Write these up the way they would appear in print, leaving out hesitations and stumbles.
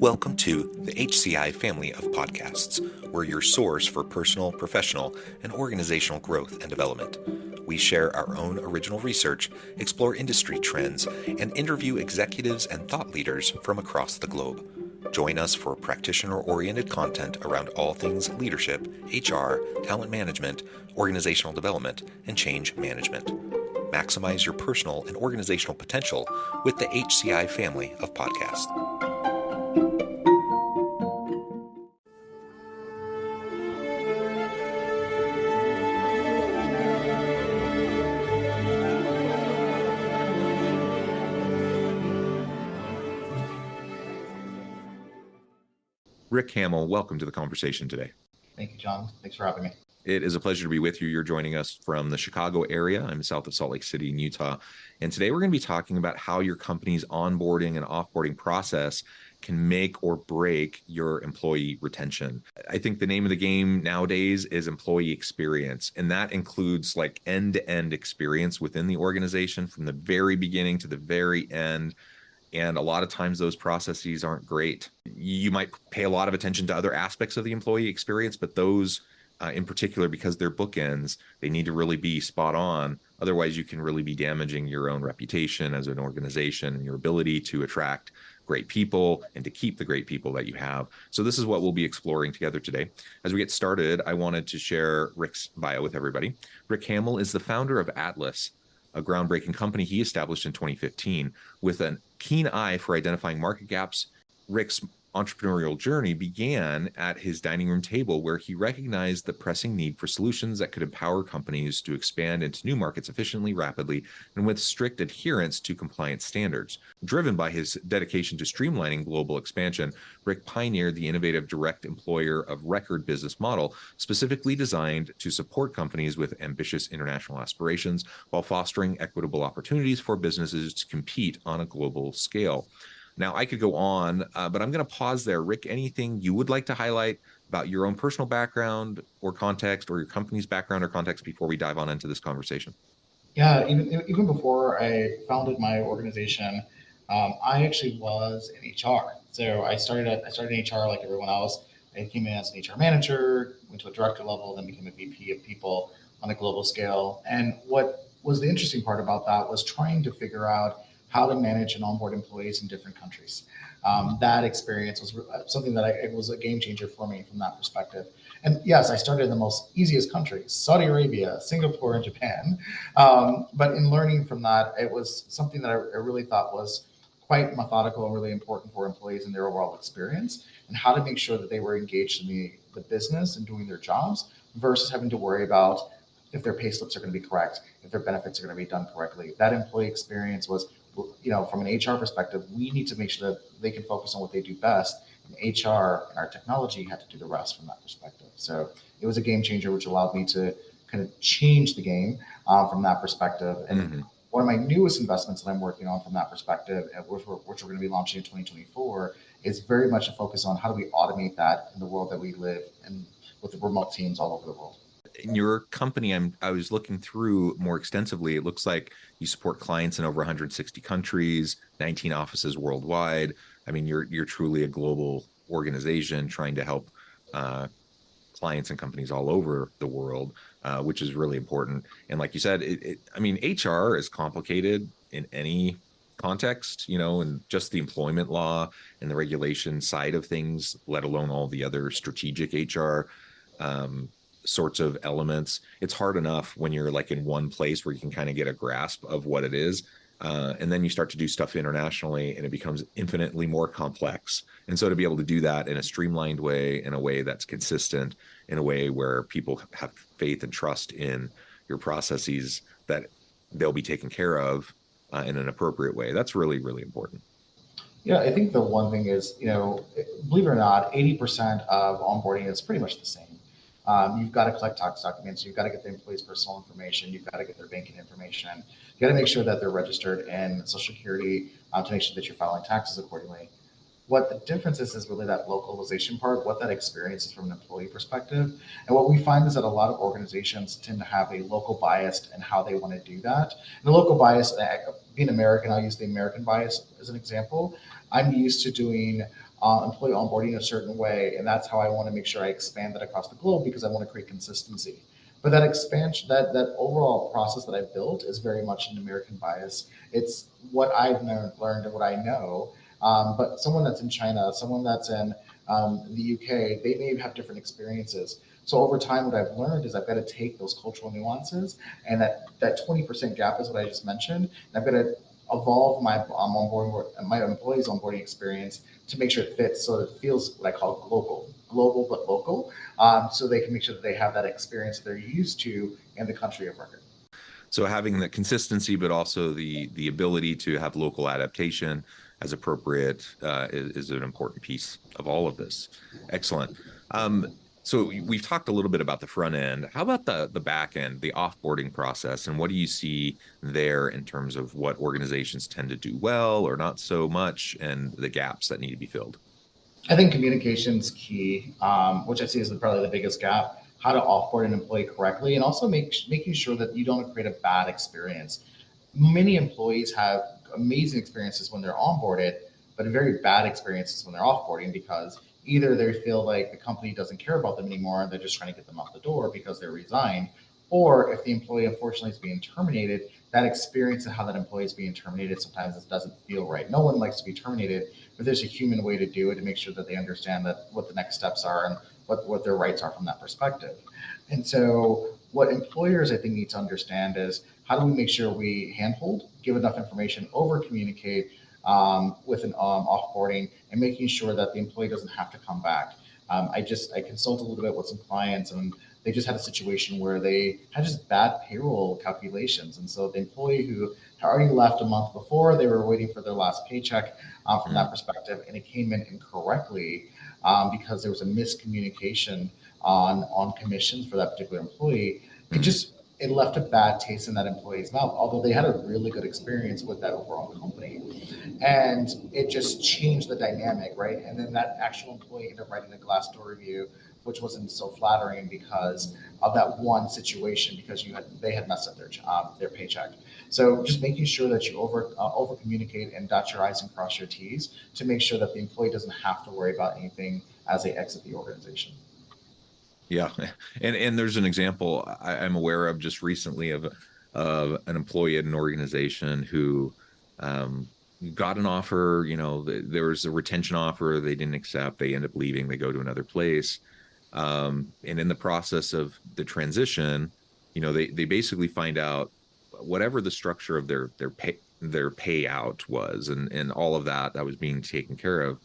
Welcome to the HCI family of podcasts. We're your source for personal, professional, and organizational growth and development. We share our own original research, explore industry trends, and interview executives and thought leaders from across the globe. Join us for practitioner-oriented content around all things leadership, HR, talent management, organizational development, and change management. Maximize your personal and organizational potential with the HCI family of podcasts. Rick Hammell, welcome to the conversation today. Thank you, John. Thanks for having me. It is a pleasure to be with you. You're joining us from the Chicago area. I'm south of Salt Lake City in Utah. And today we're going to be talking about how your company's onboarding and offboarding process can make or break your employee retention. I think the name of the game nowadays is employee experience. And that includes like end-to-end experience within the organization from the very beginning to the very end. And a lot of times those processes aren't great. You might pay a lot of attention to other aspects of the employee experience, but those in particular, because they're bookends, they need to really be spot on. Otherwise, you can really be damaging your own reputation as an organization and your ability to attract great people and to keep the great people that you have. So this is what we'll be exploring together today. As we get started, I wanted to share Rick's bio with everybody. Rick Hammell is the founder of Atlas, a groundbreaking company he established in 2015 with a keen eye for identifying market gaps. Rick's entrepreneurial journey began at his dining room table, where he recognized the pressing need for solutions that could empower companies to expand into new markets efficiently, rapidly, and with strict adherence to compliance standards. Driven by his dedication to streamlining global expansion, Rick pioneered the innovative direct employer of record business model, specifically designed to support companies with ambitious international aspirations while fostering equitable opportunities for businesses to compete on a global scale. Now, I could go on, but I'm going to pause there. Rick, anything you would like to highlight about your own personal background or context, or your company's background or context before we dive on into this conversation? Yeah, even before I founded my organization, I actually was in HR. So I started in HR like everyone else. I came in as an HR manager, went to a director level, then became a VP of people on a global scale. And what was the interesting part about that was trying to figure out how to manage and onboard employees in different countries. That experience was something that it was a game changer for me from that perspective. And yes, I started in the most easiest countries, Saudi Arabia, Singapore, and Japan. But in learning from that, it was something that I really thought was quite methodical and really important for employees in their overall experience, and how to make sure that they were engaged in the business and doing their jobs versus having to worry about if their pay slips are going to be correct, if their benefits are going to be done correctly. That employee experience was, from an HR perspective, we need to make sure that they can focus on what they do best. And HR and our technology had to do the rest from that perspective. So it was a game changer, which allowed me to kind of change the game from that perspective. And one of my newest investments that I'm working on from that perspective, which we're going to be launching in 2024, is very much a focus on how do we automate that in the world that we live in with the remote teams all over the world. In your company, I was looking through more extensively. It looks like you support clients in over 160 countries, 19 offices worldwide. I mean, you're truly a global organization trying to help clients and companies all over the world, which is really important. And like you said, HR is complicated in any context, and just the employment law and the regulation side of things, let alone all the other strategic HR sorts of elements. It's hard enough when you're like in one place where you can kind of get a grasp of what it is. And then you start to do stuff internationally and it becomes infinitely more complex. And so to be able to do that in a streamlined way, in a way that's consistent, in a way where people have faith and trust in your processes, that they'll be taken care of in an appropriate way. That's really, really important. Yeah, I think the one thing is, believe it or not, 80% of onboarding is pretty much the same. You've got to collect tax documents. You've got to get the employee's personal information. You've got to get their banking information. You got to make sure that they're registered in Social Security to make sure that you're filing taxes accordingly. What the difference is really that localization part, what that experience is from an employee perspective. And what we find is that a lot of organizations tend to have a local bias in how they want to do that. And the local bias, being American, I'll use the American bias as an example. I'm used to doing employee onboarding a certain way, and that's how I want to make sure I expand that across the globe because I want to create consistency. But that expansion, that overall process that I built is very much an American bias. It's what I've learned and what I know. But someone that's in China, someone that's in the UK, they may have different experiences. So over time, what I've learned is I've got to take those cultural nuances and that 20% gap is what I just mentioned. And I've got to evolve my onboarding, my employees' onboarding experience to make sure it fits, so it feels what I call global but local, so they can make sure that they have that experience that they're used to in the country of record. So having the consistency, but also the ability to have local adaptation as appropriate is an important piece of all of this. Excellent. So we've talked a little bit about the front end. How about the back end, the offboarding process, and what do you see there in terms of what organizations tend to do well or not so much, and the gaps that need to be filled? I think communication's key, which I see as probably the biggest gap. How to offboard an employee correctly, and also making sure that you don't create a bad experience. Many employees have amazing experiences when they're onboarded, but very bad experiences when they're offboarding because either they feel like the company doesn't care about them anymore and they're just trying to get them out the door because they're resigned, or if the employee unfortunately is being terminated, that experience and how that employee is being terminated sometimes it doesn't feel right. No one likes to be terminated, but there's a human way to do it to make sure that they understand that what the next steps are and what their rights are from that perspective. And so what employers I think need to understand is how do we make sure we handhold, give enough information, over communicate with an offboarding and making sure that the employee doesn't have to come back. I consult a little bit with some clients and they just had a situation where they had just bad payroll calculations. And so the employee who had already left a month before, they were waiting for their last paycheck from that perspective, and it came in incorrectly because there was a miscommunication on commissions for that particular employee. It left a bad taste in that employee's mouth, although they had a really good experience with that overall company. And it just changed the dynamic, right? And then that actual employee ended up writing a Glassdoor review, which wasn't so flattering because of that one situation, because they had messed up their paycheck. So just making sure that you over communicate and dot your I's and cross your T's to make sure that the employee doesn't have to worry about anything as they exit the organization. Yeah, and there's an example I'm aware of just recently of an employee at an organization who got an offer. You know, there was a retention offer they didn't accept. They end up leaving. They go to another place, and in the process of the transition, you know, they basically find out whatever the structure of their payout was, and all of that was being taken care of.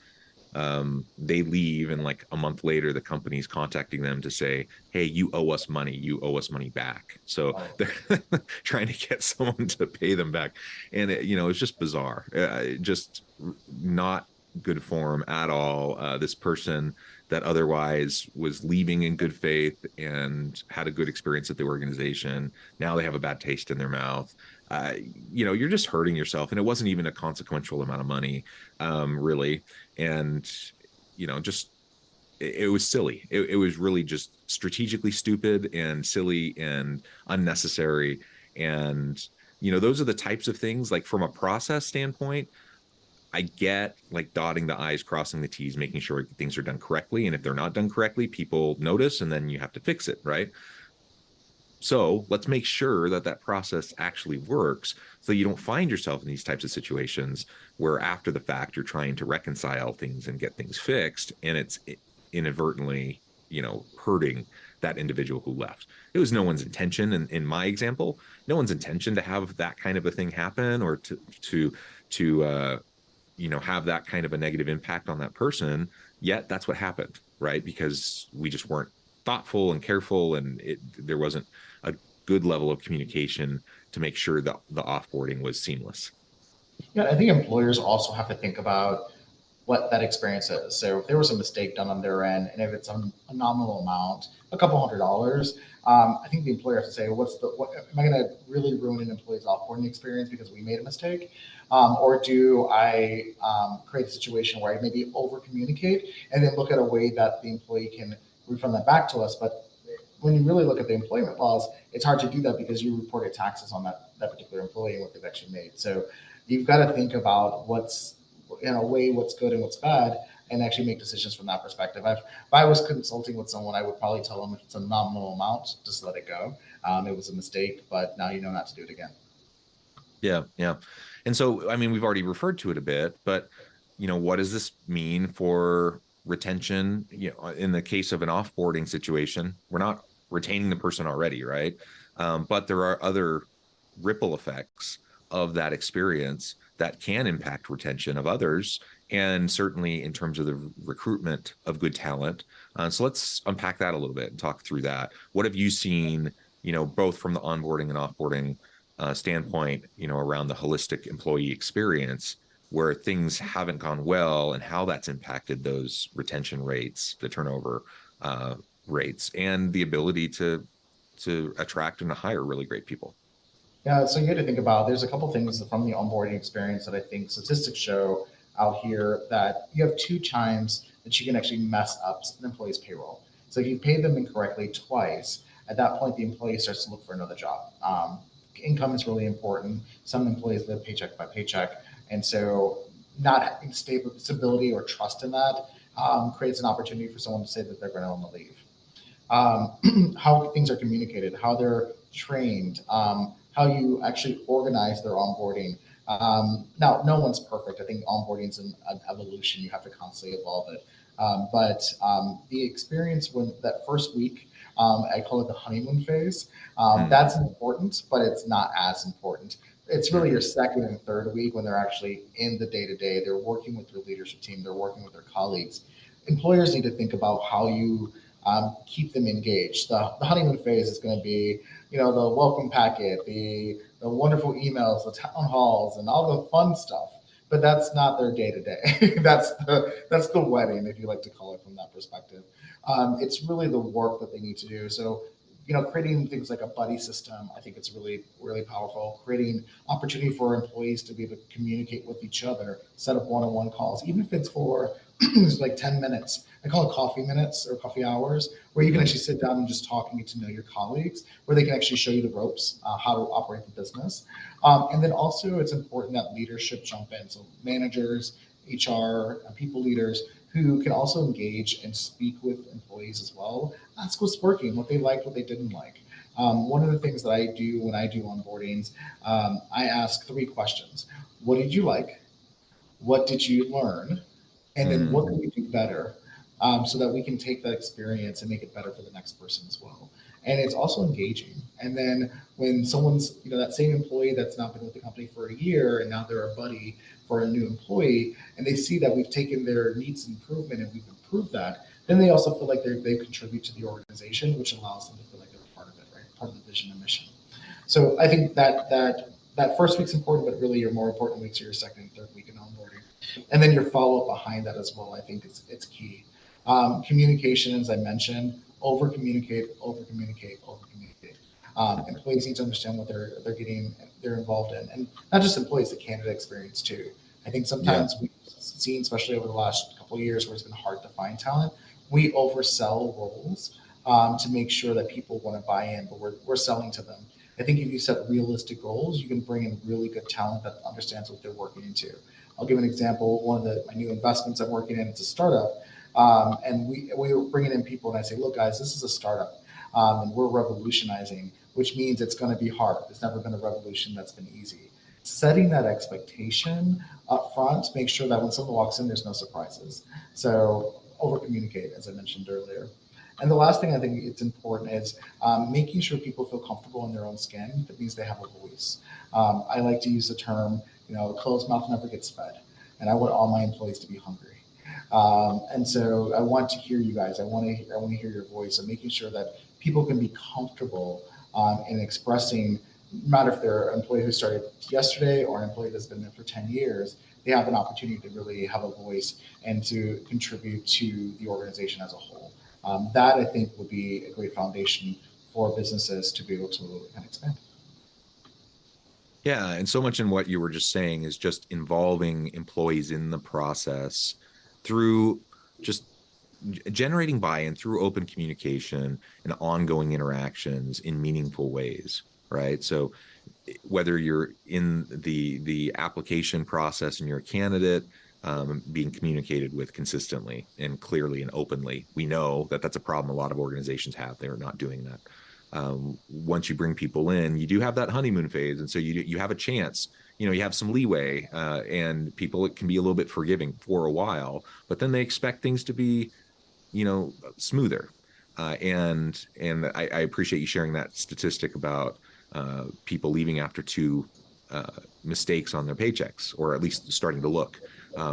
They leave, and like a month later the company's contacting them to say, hey, you owe us money back. So they're trying to get someone to pay them back, and it's just bizarre, just not good form at all. This person that otherwise was leaving in good faith and had a good experience at the organization, now they have a bad taste in their mouth. You're just hurting yourself, and it wasn't even a consequential amount of money, really. And just it was silly. It was really just strategically stupid and silly and unnecessary. And those are the types of things, like from a process standpoint, I get like dotting the I's, crossing the T's, making sure things are done correctly. And if they're not done correctly, people notice and then you have to fix it, right? So let's make sure that process actually works, so you don't find yourself in these types of situations where after the fact you're trying to reconcile things and get things fixed, and it's inadvertently hurting that individual who left. It was no one's intention, in my example, no one's intention to have that kind of a thing happen, or to have that kind of a negative impact on that person. Yet that's what happened, right? Because we just weren't thoughtful and careful, and there wasn't a good level of communication to make sure that the offboarding was seamless. Yeah, I think employers also have to think about what that experience is. So if there was a mistake done on their end, and if it's a nominal amount, a couple $100s, I think the employer has to say, what am I going to really ruin an employee's offboarding experience because we made a mistake? Or do I create a situation where I maybe over communicate and then look at a way that the employee can refund that back to us? But when you really look at the employment laws, it's hard to do that because you reported taxes on that particular employee and what they've actually made. So you've got to think about what's in a way what's good and what's bad, and actually make decisions from that perspective. If I was consulting with someone, I would probably tell them if it's a nominal amount, just let it go. It was a mistake, but now you know not to do it again. Yeah, yeah. And so, I mean, we've already referred to it a bit, but what does this mean for retention? In the case of an offboarding situation, we're not retaining the person already, right? But there are other ripple effects of that experience that can impact retention of others, and certainly in terms of the recruitment of good talent. So let's unpack that a little bit and talk through that. What have you seen, both from the onboarding and offboarding standpoint, around the holistic employee experience, where things haven't gone well and how that's impacted those retention rates, the turnover rates, and the ability to attract and to hire really great people? Yeah, so you got to think about there's a couple things from the onboarding experience that I think statistics show out here that you have 2 times that you can actually mess up an employee's payroll. So if you pay them incorrectly twice, at that point the employee starts to look for another job. Income is really important. Some employees live paycheck by paycheck, and so not having stability or trust in that creates an opportunity for someone to say that they're going to want to leave. How things are communicated, how they're trained, how you actually organize their onboarding. Now, no one's perfect. I think onboarding is an evolution. You have to constantly evolve it. But the experience when that first week, I call it the honeymoon phase. That's important, but it's not as important. It's really your second and third week when they're actually in the day-to-day. They're working with their leadership team. They're working with their colleagues. Employers need to think about how you keep them engaged. The honeymoon phase is going to be, the welcome packet, the wonderful emails, the town halls, and all the fun stuff. But that's not their day to day. That's the wedding, if you like to call it from that perspective. It's really the work that they need to do. So, creating things like a buddy system, I think it's really, really powerful. Creating opportunity for employees to be able to communicate with each other, set up one-on-one calls, even if it's for like 10 minutes. I call it coffee minutes or coffee hours, where you can actually sit down and just talk and get to know your colleagues, where they can actually show you the ropes, how to operate the business. And then also it's important that leadership jump in. So managers, HR, people leaders who can also engage and speak with employees as well. Ask what's working, what they liked, what they didn't like. One of the things that I do when I do onboardings, I ask 3 questions. What did you like? What did you learn? And then what can we do better, so that we can take that experience and make it better for the next person as well. And it's also engaging. And then when someone's, that same employee that's not been with the company for a year and now they're a buddy for a new employee, and they see that we've taken their needs improvement and we've improved that, then they also feel like they contribute to the organization, which allows them to feel like they're part of it, right? Part of the vision and mission. So I think that first week's important, but really your more important weeks are your second and third week in onboarding. And then your follow-up behind that as well, I think it's key. Communication, as I mentioned, over communicate. Employees need to understand what they're involved in, and not just employees, the candidate experience too. I think sometimes we've seen, especially over the last couple of years, where it's been hard to find talent, we oversell roles to make sure that people want to buy in, but we're selling to them. I think if you set realistic goals, you can bring in really good talent that understands what they're working into. I'll give an example. One of my new investments I'm working in, it's a startup. And we were bringing in people, and I say, look, guys, this is a startup, and we're revolutionizing, which means it's going to be hard. There's never been a revolution that's been easy. Setting that expectation up front, make sure that when someone walks in, there's no surprises. So over communicate, as I mentioned earlier. And the last thing I think it's important is making sure people feel comfortable in their own skin. That means they have a voice. I like to use the term, a closed mouth never gets fed. And I want all my employees to be hungry. And so I want to hear you guys. I want to hear your voice, and making sure that people can be comfortable in expressing, no matter if they're an employee who started yesterday or an employee that's been there for 10 years, they have an opportunity to really have a voice and to contribute to the organization as a whole. That I think would be a great foundation for businesses to be able to kind of expand. Yeah, and so much in what you were just saying is just involving employees in the process through just generating buy-in through open communication and ongoing interactions in meaningful ways, right? So whether you're in the application process and you're a candidate, being communicated with consistently and clearly and openly. We know that that's a problem a lot of organizations have. They're not doing that. Once you bring people in, you do have that honeymoon phase. And so you have a chance, you have some leeway, and people can be a little bit forgiving for a while, but then they expect things to be, smoother. And I appreciate you sharing that statistic about people leaving after two mistakes on their paychecks, or at least starting to look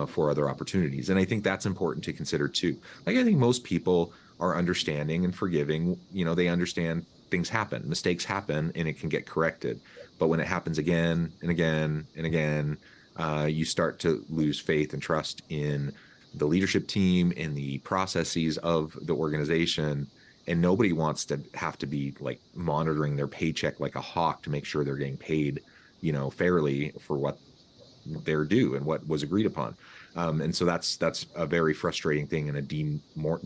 for other opportunities. And I think that's important to consider too. Like, I think most people are understanding and forgiving. They understand things happen, mistakes happen, and it can get corrected. But when it happens again and again and again, you start to lose faith and trust in the leadership team, in the processes of the organization. And nobody wants to have to be like monitoring their paycheck like a hawk to make sure they're getting paid, fairly for what they're due and what was agreed upon. And so that's a very frustrating thing and a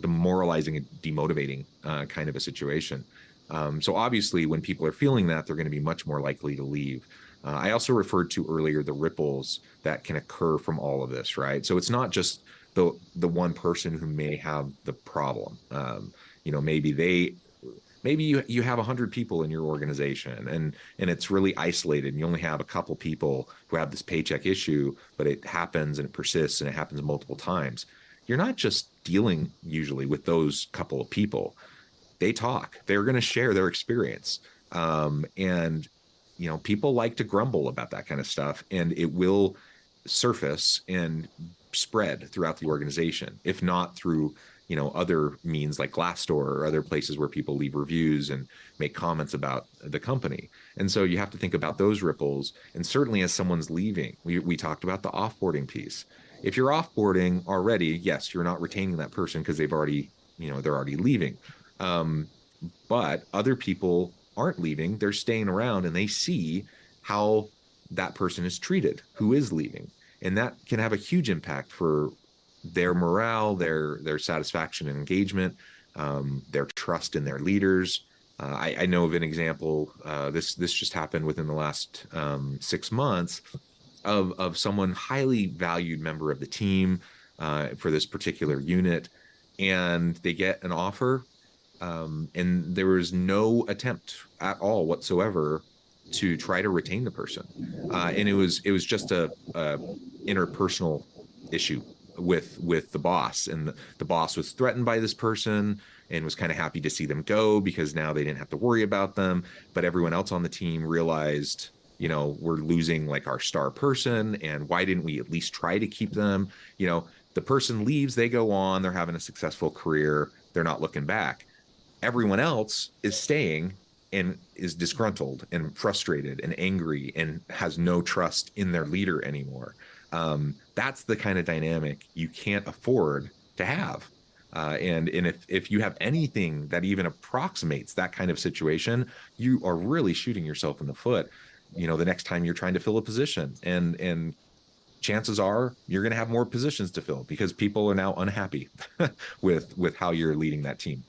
demoralizing and demotivating kind of a situation. So obviously, when people are feeling that, they're going to be much more likely to leave. I also referred to earlier the ripples that can occur from all of this, right? So it's not just the one person who may have the problem. Maybe you have 100 people in your organization, and it's really isolated, and you only have a couple people who have this paycheck issue, but it happens and it persists and it happens multiple times. You're not just dealing usually with those couple of people. They talk. They're going to share their experience. And people like to grumble about that kind of stuff, and it will surface and spread throughout the organization, if not through other means like Glassdoor or other places where people leave reviews and make comments about the company. And so you have to think about those ripples. And certainly as someone's leaving, we talked about the offboarding piece. If you're offboarding already, yes, you're not retaining that person because they're already leaving. But other people aren't leaving, they're staying around, and they see how that person is treated who is leaving. And that can have a huge impact for their morale, their satisfaction and engagement, their trust in their leaders. I know of an example. This just happened within the last 6 months of someone highly valued member of the team for this particular unit, and they get an offer, and there was no attempt at all whatsoever to try to retain the person, and it was just a interpersonal issue with the boss, and the boss was threatened by this person and was kind of happy to see them go because now they didn't have to worry about them. But everyone else on the team realized, we're losing like our star person, and why didn't we at least try to keep them? The person leaves, they go on, they're having a successful career, they're not looking back. Everyone else is staying and is disgruntled and frustrated and angry and has no trust in their leader anymore. That's the kind of dynamic you can't afford to have. And if you have anything that even approximates that kind of situation, you are really shooting yourself in the foot, the next time you're trying to fill a position. And chances are you're going to have more positions to fill because people are now unhappy with how you're leading that team.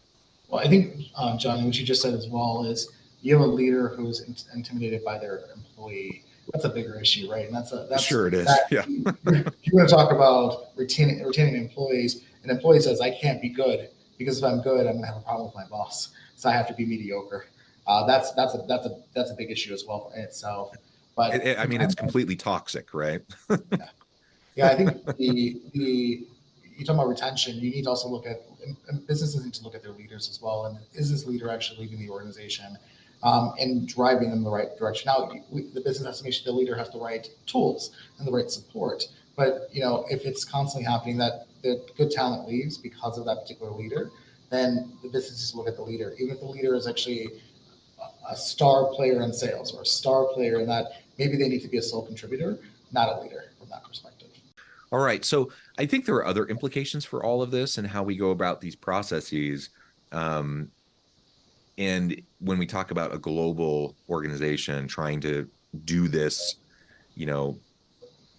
Well, I think, John, what you just said as well is you have a leader who's intimidated by their employee. That's a bigger issue, right? And that's sure it is. Yeah. You're going to talk about retaining employees. An employee says, "I can't be good because if I'm good, I'm going to have a problem with my boss. So I have to be mediocre." That's a big issue as well in itself. But it's completely toxic, right? Yeah, I think you talk about retention. You need to also look at, and businesses need to look at their leaders as well. And is this leader actually leading the organization and driving them in the right direction? Now, the business has to make sure the leader has the right tools and the right support. But if it's constantly happening that the good talent leaves because of that particular leader, then the business needs to look at the leader. Even if the leader is actually a star player in sales or a star player in that, maybe they need to be a sole contributor, not a leader from that perspective. All right. So I think there are other implications for all of this and how we go about these processes. And when we talk about a global organization trying to do this,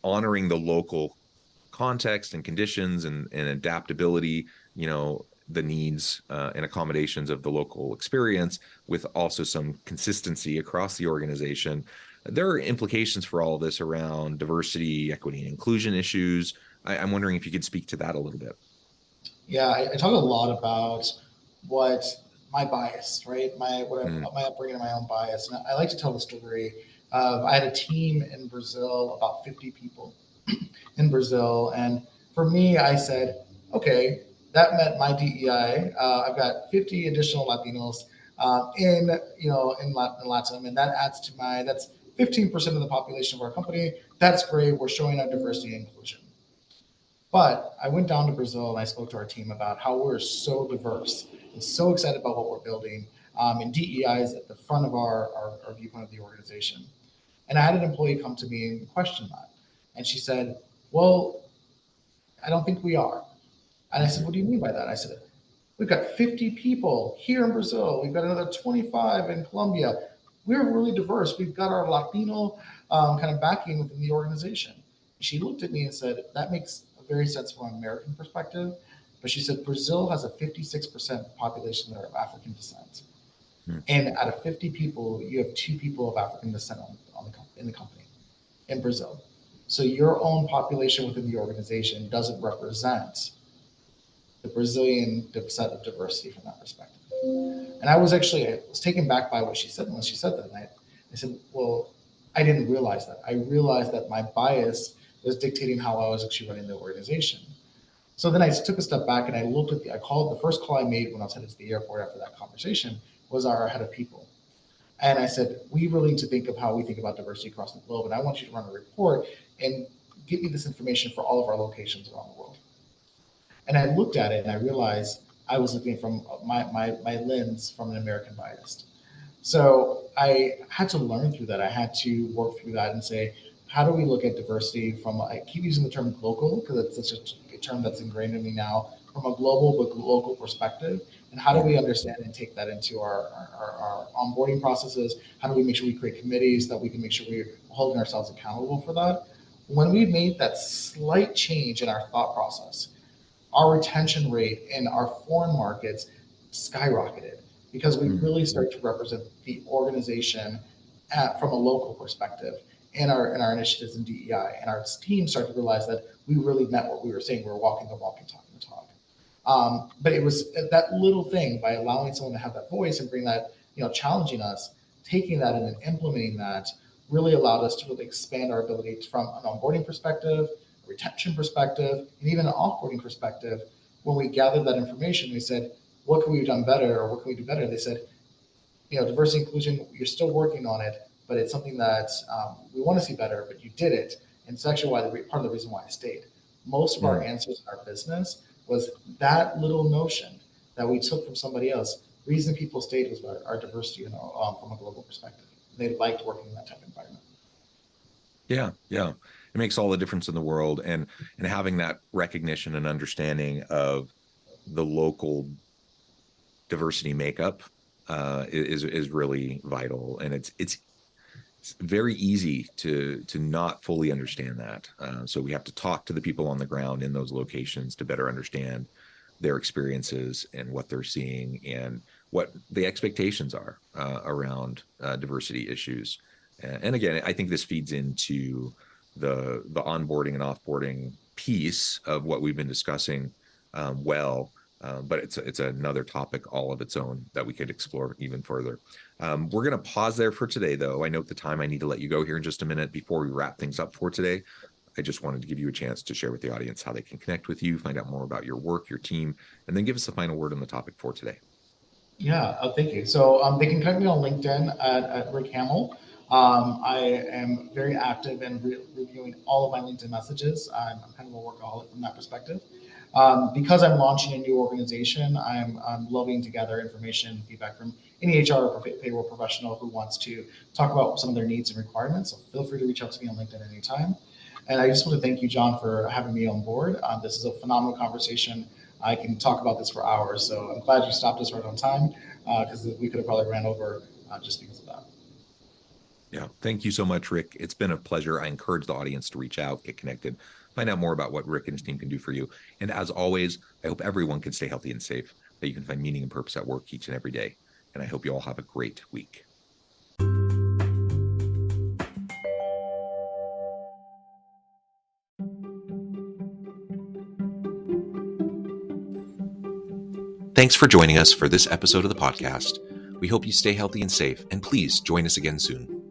honoring the local context and conditions and adaptability, the needs and accommodations of the local experience with also some consistency across the organization. There are implications for all of this around diversity, equity, and inclusion issues, I'm wondering if you could speak to that a little bit. Yeah, I talk a lot about what my bias, right? My upbringing and my own bias. And I like to tell the story of I had a team in Brazil, about 50 people in Brazil, and for me, I said, okay, that met my DEI. I've got 50 additional Latinos in Latin, and that adds to that's 15% of the population of our company. That's great. We're showing our diversity and inclusion. But I went down to Brazil and I spoke to our team about how we're so diverse and so excited about what we're building. And DEI is at the front of our viewpoint of the organization. And I had an employee come to me and question that. And she said, well, I don't think we are. And I said, what do you mean by that? I said, we've got 50 people here in Brazil. We've got another 25 in Colombia. We're really diverse. We've got our Latino kind of backing within the organization. She looked at me and said, that makes a very sense from an American perspective. But she said, Brazil has a 56% population that are of African descent. And out of 50 people, you have 2 people of African descent in the company in Brazil. So your own population within the organization doesn't represent the Brazilian set of diversity from that perspective. And I was taken back by what she said when she said that. And I said, well, I didn't realize that. I realized that my bias was dictating how I was actually running the organization. So then I took a step back and I looked at the first call I made when I was headed to the airport after that conversation was our head of people. And I said, we really need to think of how we think about diversity across the globe. And I want you to run a report and give me this information for all of our locations around the world. And I looked at it and I realized I was looking from my lens from an American bias. So I had to learn through that. I had to work through that and say, how do we look at diversity I keep using the term local because it's such a term that's ingrained in me now, from a global but local perspective. And how do we understand and take that into our onboarding processes? How do we make sure we create committees that we can make sure we're holding ourselves accountable for that? When we made that slight change in our thought process, our retention rate in our foreign markets skyrocketed because we really started to represent the organization from a local perspective in our initiatives in DEI. And our team started to realize that we really meant what we were saying. We were walking the walk and talking the talk. But it was that little thing, by allowing someone to have that voice and bring that, challenging us, taking that and then implementing that really allowed us to really expand our ability from an onboarding perspective, retention perspective, and even an offboarding perspective. When we gathered that information, we said, what can we have done better, or what can we do better? They said, diversity inclusion, you're still working on it, but it's something that we want to see better, but you did it. And it's actually part of the reason why I stayed. Most of our answers in our business was that little notion that we took from somebody else. The reason people stayed was our diversity from a global perspective. They liked working in that type of environment. Yeah. It makes all the difference in the world. And having that recognition and understanding of the local diversity makeup is really vital. And it's very easy to not fully understand that. So we have to talk to the people on the ground in those locations to better understand their experiences and what they're seeing and what the expectations are around diversity issues. And again, I think this feeds into the onboarding and offboarding piece of what we've been discussing but it's another topic all of its own that we could explore even further. We're going to pause there for today, though. I note the time. I need to let you go here in just a minute before we wrap things up for today. I just wanted to give you a chance to share with the audience how they can connect with you, find out more about your work, your team, and then give us a final word on the topic for today. Yeah, thank you. So they can connect me on LinkedIn at Rick Hammell. I am very active in reviewing all of my LinkedIn messages. I'm kind of a workaholic from that perspective. Because I'm launching a new organization, I'm loving to gather information and feedback from any HR or payroll professional who wants to talk about some of their needs and requirements. So feel free to reach out to me on LinkedIn anytime. And I just want to thank you, John, for having me on board. This is a phenomenal conversation. I can talk about this for hours. So I'm glad you stopped us right on time because we could have probably ran over just because of that. Yeah. Thank you so much, Rick. It's been a pleasure. I encourage the audience to reach out, get connected, find out more about what Rick and his team can do for you. And as always, I hope everyone can stay healthy and safe, that you can find meaning and purpose at work each and every day. And I hope you all have a great week. Thanks for joining us for this episode of the podcast. We hope you stay healthy and safe, and please join us again soon.